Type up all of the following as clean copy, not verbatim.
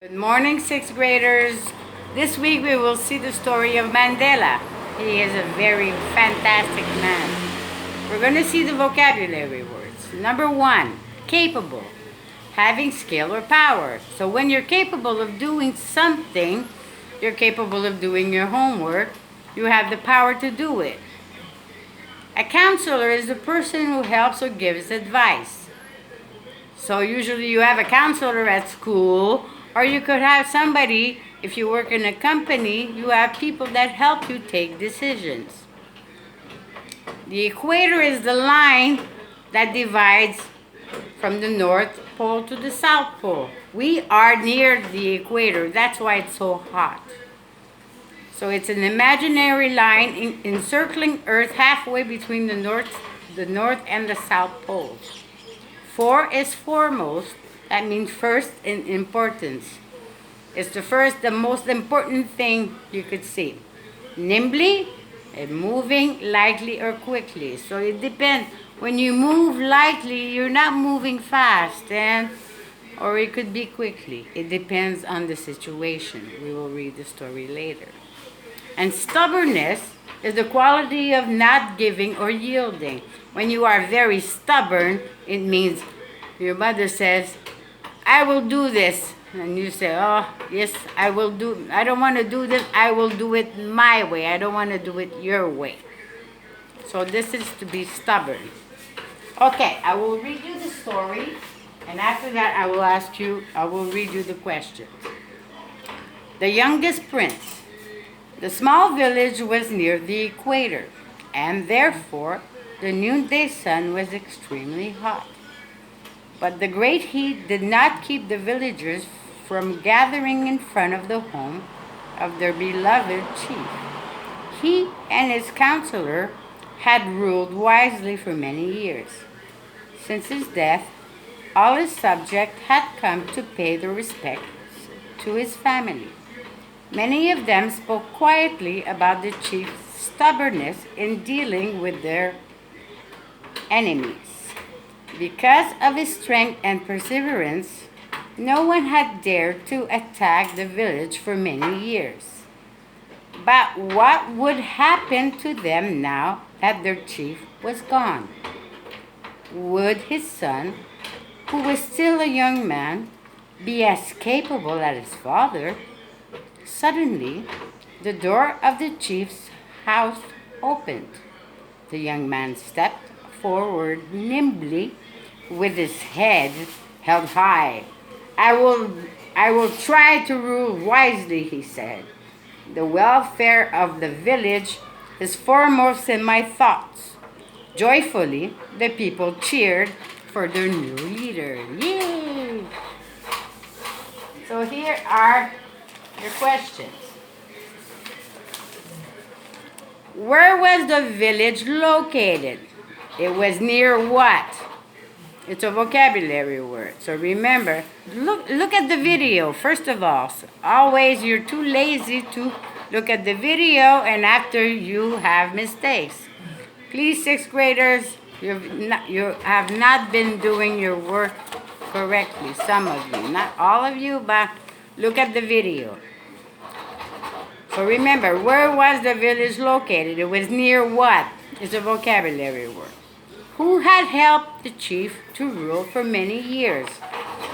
Good morning, sixth graders. This week we will see the story of Mandela. He is a very fantastic man. We're going to see the vocabulary words. Number one, capable, having skill or power. So when you're capable of doing something, you're capable of doing your homework, you have the power to do it. A counselor is the person who helps or gives advice. So usually you have a counselor at school, or you could have somebody, if you work in a company, you have people that help you take decisions. The equator is the line that divides from the North Pole to the South Pole. We are near the equator, that's why it's so hot. So it's an imaginary line encircling Earth halfway between the North and the South Poles. Four is foremost. That means first in importance. It's the most important thing you could see. Nimbly, moving lightly or quickly. So it depends. When you move lightly, you're not moving fast, or it could be quickly. It depends on the situation. We will read the story later. And stubbornness is the quality of not giving or yielding. When you are very stubborn, it means your mother says, I will do this. And you say, oh, yes, I will do. I don't want to do this. I will do it my way. I don't want to do it your way. So this is to be stubborn. Okay, I will read you the story. And after that, I will read you the questions. The youngest prince. The small village was near the equator, and therefore the noonday sun was extremely hot. But the great heat did not keep the villagers from gathering in front of the home of their beloved chief. He and his counselor had ruled wisely for many years. Since his death, all his subjects had come to pay their respects to his family. Many of them spoke quietly about the chief's stubbornness in dealing with their enemies. Because of his strength and perseverance, no one had dared to attack the village for many years. But what would happen to them now that their chief was gone? Would his son, who was still a young man, be as capable as his father? Suddenly, the door of the chief's house opened. The young man stepped forward nimbly with his head held high. I will try to rule wisely, he said. The welfare of the village is foremost in my thoughts. Joyfully, the people cheered for their new leader. Yay! So here are your questions. Where was the village located? It was near what? It's a vocabulary word. So remember, look at the video, first of all. So always, you're too lazy to look at the video and after you have mistakes. Please, sixth graders, you have not been doing your work correctly. Some of you, not all of you, but look at the video. So remember, where was the village located? It was near what? It's a vocabulary word. Who had helped the chief to rule for many years?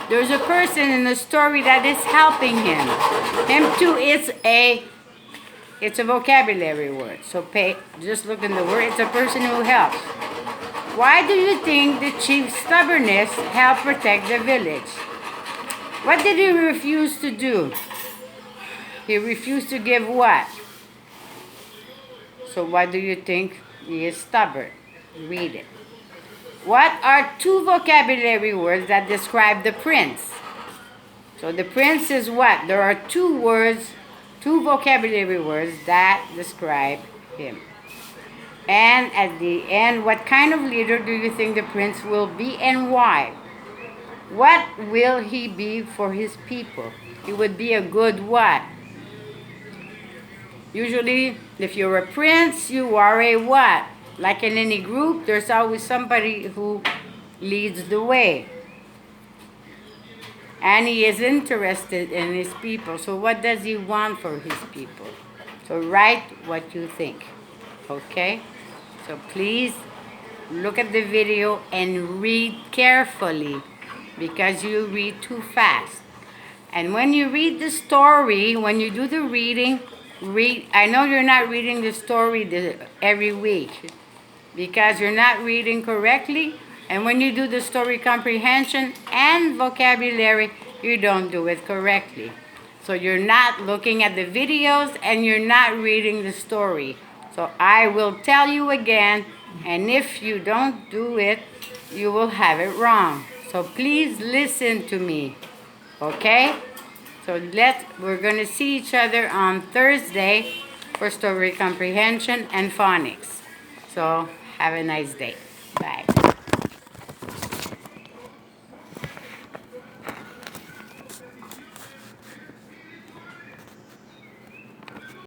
There's a person in the story that is helping him. Him too, it's a vocabulary word. So just look in the word. It's a person who helps. Why do you think the chief's stubbornness helped protect the village? What did he refuse to do? He refused to give what? So why do you think he is stubborn? Read it. What are two vocabulary words that describe the prince? So the prince is what? There are two vocabulary words that describe him. And at the end, what kind of leader do you think the prince will be and why? What will he be for his people? He would be a good what? Usually, if you're a prince, you are a what? Like in any group, there's always somebody who leads the way. And he is interested in his people. So what does he want for his people? So write what you think. Okay? So please look at the video and read carefully because you read too fast. And when you read the story, when you do the reading, I know you're not reading the story every week because you're not reading correctly. And when you do the story comprehension and vocabulary, you don't do it correctly. So you're not looking at the videos and you're not reading the story. So I will tell you again, and if you don't do it, you will have it wrong. So please listen to me, okay? So we're going to see each other on Thursday for story comprehension and phonics. So have a nice day. Bye.